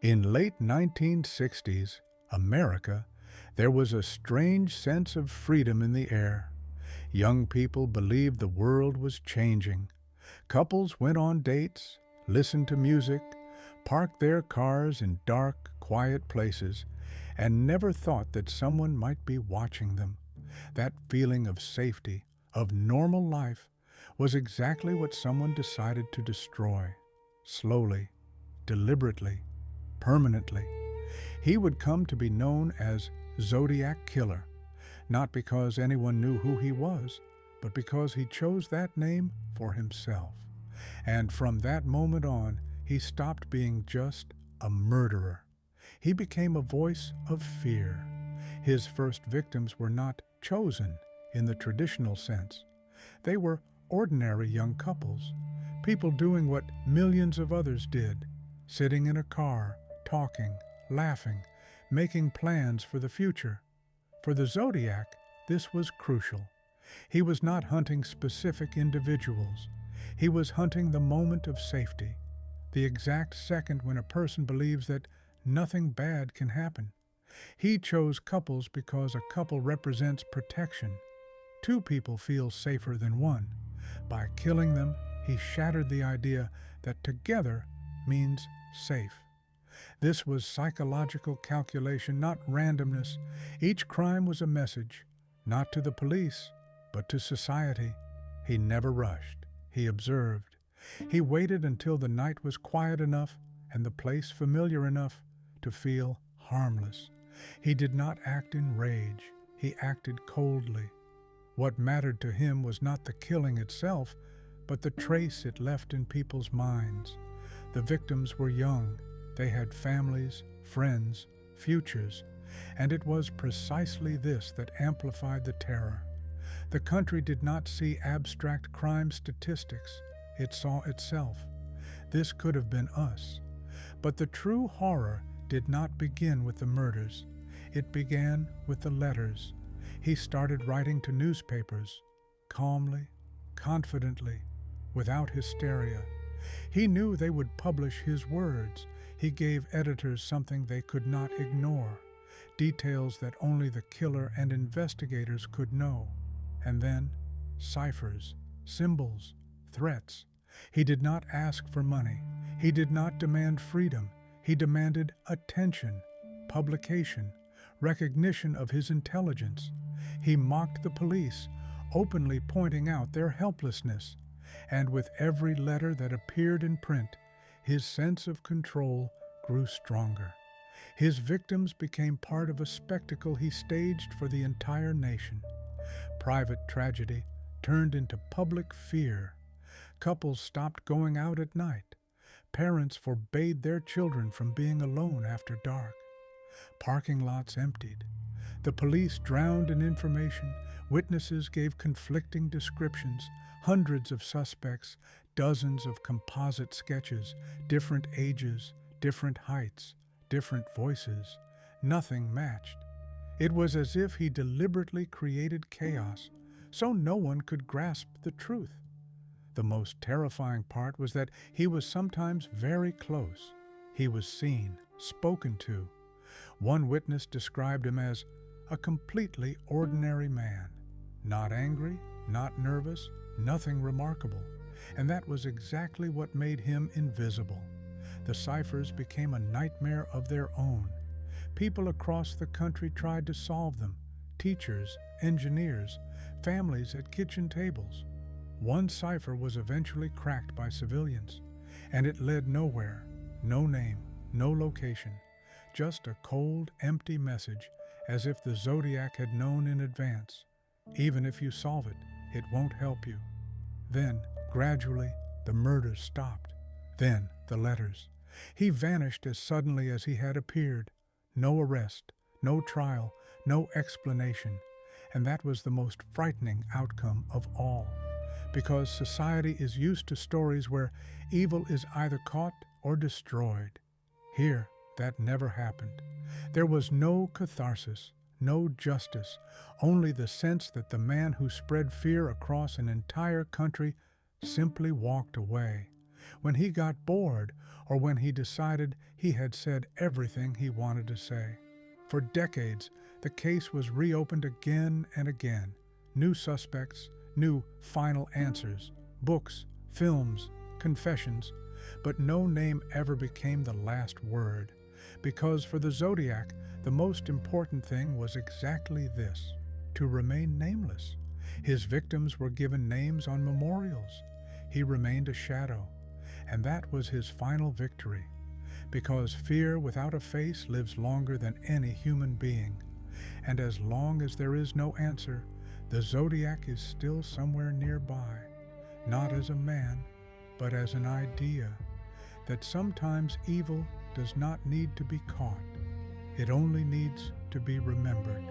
In late 1960s America, there was a strange sense of freedom in the air. Young people believed the world was changing. Couples went on dates, listened to music, parked their cars in dark, quiet places, and never thought that someone might be watching them. That feeling of safety, of normal life, was exactly what someone decided to destroy. Slowly, deliberately, permanently. He would come to be known as Zodiac Killer, not because anyone knew who he was, but because he chose that name for himself. And from that moment on, he stopped being just a murderer. He became a voice of fear. His first victims were not chosen in the traditional sense. They were ordinary young couples, people doing what millions of others did, sitting in a car, talking, laughing, making plans for the future. For the Zodiac, this was crucial. He was not hunting specific individuals. He was hunting the moment of safety, the exact second when a person believes that nothing bad can happen. He chose couples because a couple represents protection. Two people feel safer than one. By killing them, he shattered the idea that together means safe. This was psychological calculation, not randomness. Each crime was a message, not to the police, but to society. He never rushed. He observed. He waited until the night was quiet enough and the place familiar enough to feel harmless. He did not act in rage. He acted coldly. What mattered to him was not the killing itself, but the trace it left in people's minds. The victims were young. They had families, friends, futures, and it was precisely this that amplified the terror. The country did not see abstract crime statistics. It saw itself. This could have been us. But the true horror did not begin with the murders. It began with the letters. He started writing to newspapers, calmly, confidently, without hysteria. He knew they would publish his words. He gave editors something they could not ignore, details that only the killer and investigators could know. And then, ciphers, symbols, threats. He did not ask for money. He did not demand freedom. He demanded attention, publication, recognition of his intelligence. He mocked the police, openly pointing out their helplessness. And with every letter that appeared in print, his sense of control grew stronger. His victims became part of a spectacle he staged for the entire nation. Private tragedy turned into public fear. Couples stopped going out at night. Parents forbade their children from being alone after dark. Parking lots emptied. The police drowned in information. Witnesses gave conflicting descriptions. Hundreds of suspects, dozens of composite sketches, different ages, different heights, different voices. Nothing matched. It was as if he deliberately created chaos, so no one could grasp the truth. The most terrifying part was that he was sometimes very close. He was seen, spoken to. One witness described him as a completely ordinary man, not angry, not nervous, nothing remarkable. And that was exactly what made him invisible. The ciphers became a nightmare of their own. People across the country tried to solve them. Teachers, engineers, families at kitchen tables. One cipher was eventually cracked by civilians, and it led nowhere. No name, no location. Just a cold, empty message, as if the Zodiac had known in advance. Even if you solve it, it won't help you. Then, gradually, the murders stopped. Then, the letters. He vanished as suddenly as he had appeared. No arrest, no trial, no explanation. And that was the most frightening outcome of all. Because society is used to stories where evil is either caught or destroyed. Here, that never happened. There was no catharsis, no justice, only the sense that the man who spread fear across an entire country simply walked away. when he got bored, or when he decided he had said everything he wanted to say. For decades, the case was reopened again and again. New suspects, new final answers, books, films, confessions, but no name ever became the last word. Because for the Zodiac, the most important thing was exactly this: to remain nameless. His victims were given names on memorials. He remained a shadow, and that was his final victory. Because fear without a face lives longer than any human being. And as long as there is no answer, the Zodiac is still somewhere nearby, not as a man, but as an idea, that sometimes evil does not need to be caught. It only needs to be remembered.